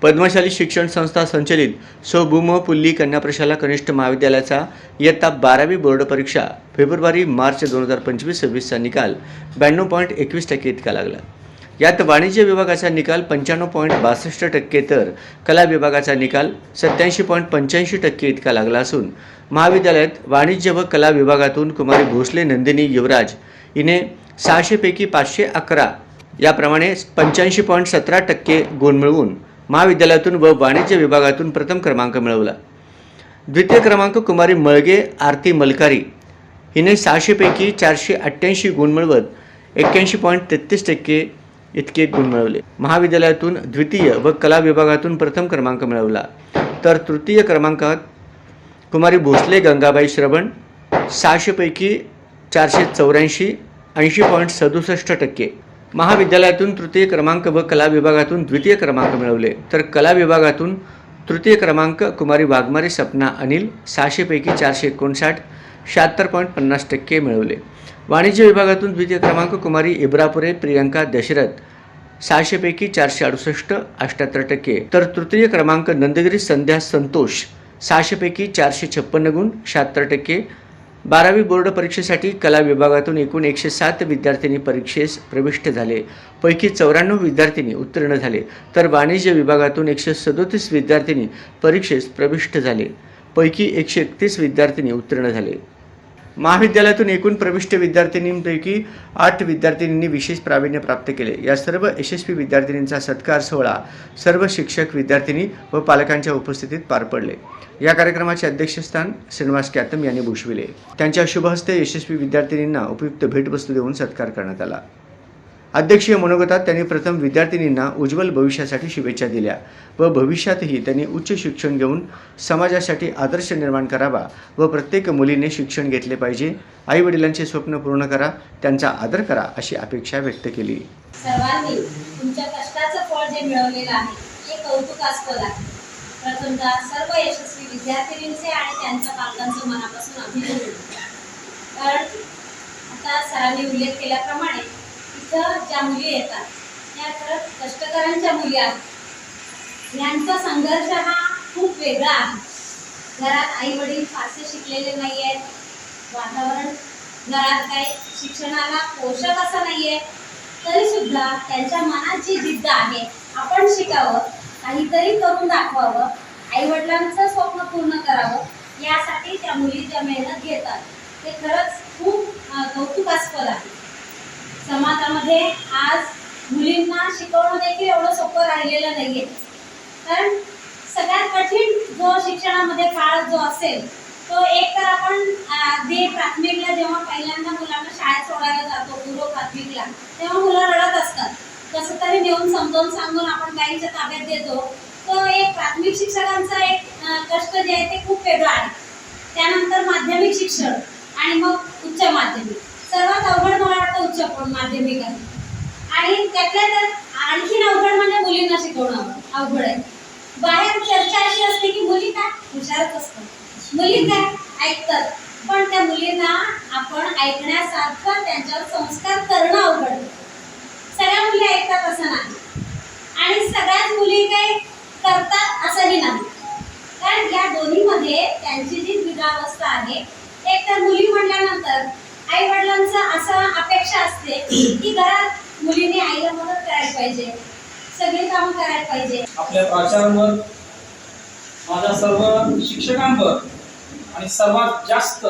पद्मशाली शिक्षण संस्था संचलित सौ भूमपुल्ली कन्या प्रशाला कनिष्ठ महाविद्यालयाचा इयत्ता 12वी बोर्ड परीक्षा फेब्रुवारी-मार्च 2025-26चा निकाल 92.21% इतका लागला। यात वाणिज्य विभागाचा निकाल 95.62% तर कला विभागाचा निकाल 87.85% इतका लागला असून महाविद्यालयात वाणिज्य व कला विभागातून कुमारी भोसले नंदिनी युवराज हिने 600 पैकी 511 याप्रमाणे 85.17% गुण मिळवून महाविद्यालयातून व वाणिज्य विभागातून प्रथम क्रमांक मिळवला। द्वितीय क्रमांक कुमारी मळगे आरती मलकारी हिने 600 पैकी 488 गुण मिळवत 81.33% इतके गुण मिळवले। महाविद्यालयातून द्वितीय व कला विभागातून प्रथम क्रमांक मिळवला। तर तृतीय क्रमांकात कुमारी भोसले गंगाबाई श्रवण 600 पैकी 484 80.67%। महाविद्यालयातून तृतीय क्रमांक व कला विभागातून द्वितीय क्रमांक मिळवले। तर कला विभागातून तृतीय क्रमांक कुमारी वाघमारे सपना अनिल 600 पैकी 459 76.50% मिळवले। वाणिज्य विभागातून द्वितीय क्रमांक कुमारी इब्रापुरे प्रियंका दशरथ 600 पैकी 468 78%। तर तृतीय क्रमांक नंदगिरी संध्या संतोष 600 पैकी 456 गुण 76%। 12वी बोर्ड परीक्षेसाठी कला विभागातून एकूण 107 विद्यार्थिनी परीक्षेस प्रविष्ट झाले, पैकी 94 विद्यार्थिनी उत्तीर्ण झाले। तर वाणिज्य विभागातून 137 विद्यार्थिनी परीक्षेस प्रविष्ट झाले, पैकी 131 विद्यार्थिनी उत्तीर्ण झाले। महाविद्यालयातून एकूण प्रविष्ट विद्यार्थिनींपैकी 8 विद्यार्थिनींनी विशेष प्रावीण्य प्राप्त केले। या सर्व यशस्वी विद्यार्थिनींचा सत्कार सोहळा सर्व शिक्षक, विद्यार्थिनी व पालकांच्या उपस्थितीत पार पडले। या कार्यक्रमाचे अध्यक्षस्थान श्रीनिवास कॅतम यांनी भूषविले। त्यांच्या शुभ हस्ते यशस्वी विद्यार्थिनींना उपयुक्त भेटवस्तू देऊन सत्कार करण्यात आला। अध्यक्षीय मनोगतात त्यांनी प्रथम विद्यार्थिनींना उज्ज्वल भविष्यासाठी शुभेच्छा दिल्या व भविष्यातही त्यांनी उच्च शिक्षण घेऊन समाजासाठी आदर्श निर्माण करावा व प्रत्येक मुलीने शिक्षण घेतले पाहिजे। आई वडिलांचे स्वप्न पूर्ण करा, त्यांचा आदर करा अशी अपेक्षा व्यक्त केली। सर्वांनी तुमच्या कष्टाचं फळ जे मिळवलेलं आहे हे कौतुकास्पद आहे। प्रथमतः सर्व यशस्वी विद्यार्थिनींचे आणि त्यांच्या पालकांचे मनापासून अभिनंदन। कारण आता सरांनी उल्लेख केल्याप्रमाणे इथं ज्या मुली येतात त्या खरंच कष्टकऱ्यांच्या मुली आहेत। यांचा संघर्ष हा खूप वेगळा आहे। घरात आई वडील फारसे शिकलेले नाही आहेत, वातावरण घरात काही शिक्षणाला पोषक असं नाही आहे, तरी सुद्धा त्यांच्या मनात जी जिद्द आहे आपण शिकावं, काहीतरी करून दाखवावं, आई वडिलांचं स्वप्न पूर्ण करावं, यासाठी त्या मुली ज्या मेहनत घेतात ते खरंच खूप कौतुकास्पद आहे। समाजामध्ये आज मुलींना शिकवणं देखील एवढं सोपं राहिलेलं नाहीये। कारण सगळ्यात कठीण जो शिक्षणामध्ये काळ जो असेल तो एक तर आपण अगदी प्राथमिकला जेव्हा पहिल्यांदा मुलांना शाळेत सोडायला जातो, पूर्व प्राथमिकला, तेव्हा मुलं रडत असतात। कसं तरी नेऊन समजावून सांगून आपण काहींच्या ताब्यात देतो। तो एक प्राथमिक शिक्षकांचा एक कष्ट जे आहे ते खूप वेगळं आहे। त्यानंतर माध्यमिक शिक्षण आणि मग उच्च माध्यमिक, सर्वात अवघड मला वाटतं उच्च माध्यमिक आहे। आणि त्यातल्या त्यात आणखीन अवघड म्हणजे मुलींना शिकवणं अवघड आहे। बाहेर चर्चा अशी असते की मुली काय हुशारच असतात, मुली काय ऐकतात, पण त्या मुलींना आपण ऐकण्यासारखं त्यांच्यावर संस्कार करणं अवघड आहे। सगळ्या मुली ऐकतात असं नाही आणि सगळ्याच मुली काही करतात असंही नाही। कारण या दोन्हीमध्ये त्यांची जी द्विधावस्था आहे, एक तर मुली म्हटल्यानंतर आई वडिलांचा असं अपेक्षा असते की घरात मुलीने आईला मदत करायला पाहिजे, सगळी कामं करायला पाहिजे। आपल्या प्राचार्यांवर, माझ्या सर्व शिक्षकांवर आणि सर्वात जास्त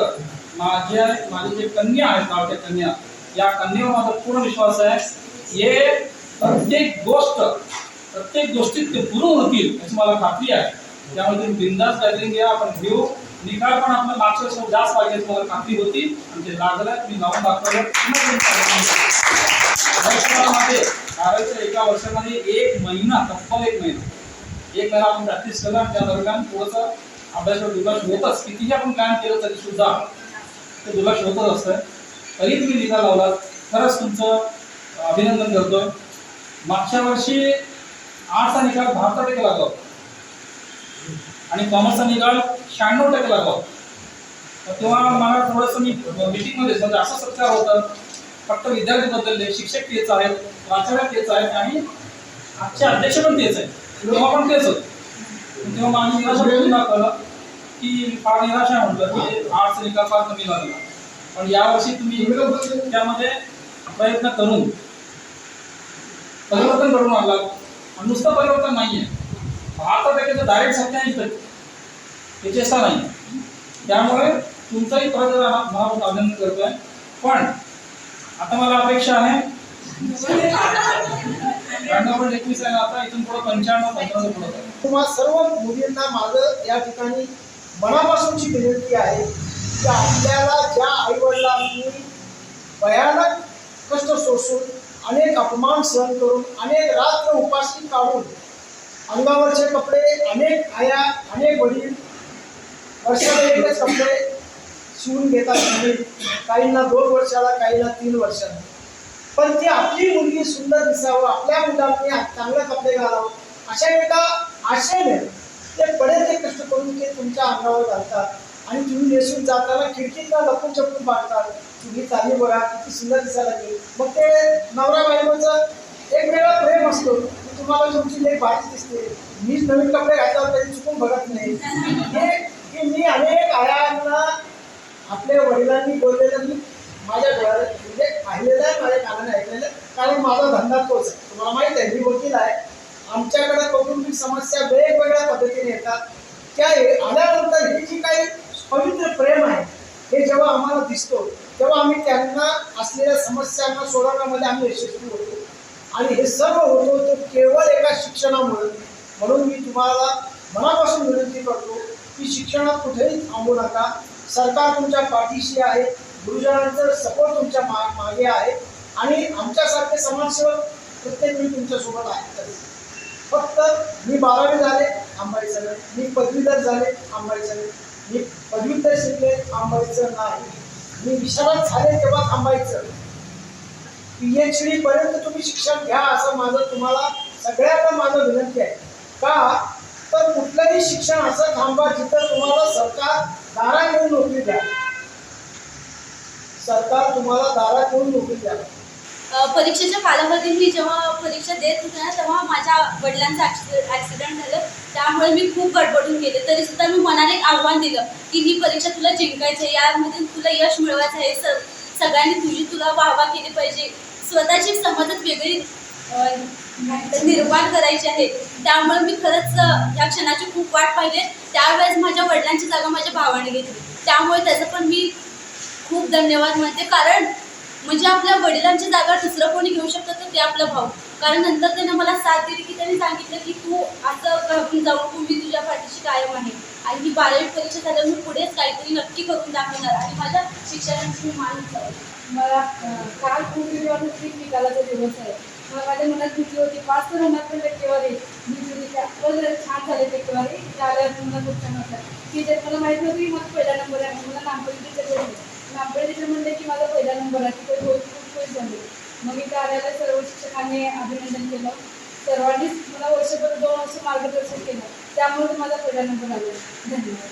माझे जे कन्या आहेत, गावच्या कन्या, या कन्येवर माझा पूर्ण विश्वास आहे। हे प्रत्येक गोष्टीत ते पूर्ण होतील याची मला खात्री आहे। त्यामुळे तुम्ही बिंदास गॅदरिंग घ्या, आपण घेऊ। निकाल पण आपल्या मागच्या वर्षी जास्त पाहिजे मला खात्री होती आणि ते लागलं मी गावून दाखवलं। एका वर्षामध्ये एक महिना तब्बल एक महिना आपण प्रॅक्टिस केला। त्या दरम्यान थोडंसं अभ्यासावर दुर्लक्ष होतच, कितीही आपण काम केलं तरी सुद्धा ते दुर्लक्ष होतच असतं। तरी तुम्ही निकाल लावला, खरंच तुमचं अभिनंदन करतो। मागच्या वर्षी आर्ट्सचा निकाल 72% लागला आणि कॉमर्सचा निकाल 96% लागला। तेव्हा मला थोडंसं मी मीटिंगमध्ये म्हणजे असं सत्कार होतं, फक्त विद्यार्थी बदलले, शिक्षक तेच आहेत, प्राचार्य तेच आहेत आणि आजचे अध्यक्ष पण तेच आहेत। तेव्हा पण तेच होतं. तेव्हा माझी निराशा बघून दाखवलं की फार निराशा आहे म्हटलं की आर्ट्स निकाल फार कमी लागला. पण यावर्षी तुम्ही त्यामध्ये प्रयत्न करून परिवर्तन घडवून आणला. आणि नुसतं परिवर्तन नाहीये, 72% डायरेक्ट 97% हे चेष्टा नाही. त्यामुळे तुमचाही परत मनापासून अभिनंदन करतोय. पण आता मला अपेक्षा आहे 91 आहे, आता इथून पुढे 95 पुढे तुम्हा सर्व मुलींना माझं या ठिकाणी मनापासूनची विनंती आहे की आपल्याला ज्या आईवडिलांनी भयानक कष्ट सोसून अनेक अपमान सहन करून अनेक रात्र उपाशी काढून अंगावरचे कपडे अनेक आया अनेक वडील वर्षाला कपडे शिवून घेतात. काहींना 2 वर्षाला काहींना 3 वर्षाला. पण ती आपली मुलगी सुंदर दिसावं, आपल्या मुलांनी चांगले कपडे घालावं अशा एका आशेने ते बरेच कष्ट करून ते तुमच्या अंगावर घालतात. आणि तुम्ही नेसून जाताना खिडकीतला लपून छपून पाहतात, तुम्ही चाली बघा किती सुंदर दिसायला लागली. मग ते नवरा बायकोचं एक वेगळा प्रेम असतो की तुम्हाला तुमची लेक भारी दिसते, मीच नवीन कपडे घातल्यावर तरी चुकून बघत नाही. हे मी अनेक आयांना आपल्या वडिलांनी बोललेलं मी माझ्या डोळ्याला म्हणजे पाहिलेलं आहे, माझ्या कानाने ऐकलेलं. कारण माझा धंदा तोच आहे, तुम्हाला माहित आहे, मी वकील आहे. आमच्याकडे कौटुंबिक समस्या वेगवेगळ्या पद्धतीने येतात. त्या आल्यानंतर ही जी काही पवित्र प्रेम आहे हे जेव्हा आम्हाला दिसतो तेव्हा आम्ही त्यांना असलेल्या समस्यांना सोडवण्यामध्ये आम्ही यशस्वी होतो. आणि हे सर्व होतो तो केवळ एका शिक्षणामुळे. म्हणून मी तुम्हाला मनापासून विनंती करतो की शिक्षणात कुठेही थांबू नका. सरकार तुमच्या पाठीशी आहे, गुरुजनांचं सपोर्ट तुमच्या मागे आहे आणि आमच्यासारखे समाजसेवक प्रत्येक वेळी तुमच्यासोबत आहेत. फक्त मी 12वी झाले थांबायचं नाही, मी पदवीधर झाले थांबायचं नाही, मी पदव्युत्तर शिकले थांबायचं नाही, मी विशारद झाले तेव्हा थांबायचं. PhD पर्यंत तुम्ही शिक्षण घ्या असं माझं तुम्हाला सगळ्यांना माझं विनंती आहे. का तर कुठलंही शिक्षण असं थांबा जिथं तुम्हाला सरकार दारात येऊन नोकरी द्या. सरकार तुम्हाला दारात येऊन नोकरी द्या. परीक्षेच्या कालावधीत मी जेव्हा परीक्षा देत होते ना तेव्हा माझ्या वडिलांचा ॲक्सिडेंट झालं. त्यामुळे मी खूप गडबडून गेले. तरी सुद्धा मी मनाने एक आव्हान दिलं की ही परीक्षा तुला जिंकायची आहे, यामध्ये तुला यश मिळवायचं आहे, सगळ्यांनी तुला वाहवा केली पाहिजे, स्वतःची समजच वेगळी निर्माण करायची आहे. त्यामुळे मी खरंच या क्षणाची खूप वाट पाहिली. त्यावेळेस माझ्या वडिलांची जागा माझ्या भावाने घेतली. त्यामुळे त्याचं पण मी खूप धन्यवाद म्हणते. कारण म्हणजे आपल्या वडिलांची जागा दुसरं कोणी घेऊ शकतं तर ते आपला भाऊ. कारण नंतर त्याने मला साथ दिली की त्यांनी सांगितलं की तू असं घाबरून जाऊ नको, मी तुझ्या पाठीशी कायम आहे. आणि ही 12वी परीक्षा झाल्यावर मी पुढेच काहीतरी नक्की करून दाखवणार आणि माझ्या शिक्षणाची मी मान उंचावेल. मला काल खूप निकालाचा दिवस आहे. मला माझ्या मनात भीती होती 5 तर होणार पण टक्केवारी छान झाले. टक्केवारी त्यावेळेस मला खूप छान वाटलं की जर मला माहीत नव्हतं की माझा पहिला नंबर आहे. मला नागपूर टीचर म्हणले की माझा पहिला नंबर आहे, तिथे खूप खुश झाले. मग मी कार्याला सर्व शिक्षकांनी अभिनंदन केलं. सर्वांनीच मला वर्षभर 2 वर्ष मार्गदर्शन केलं. त्यामुळे माझा पहिला नंबर आला. धन्यवाद.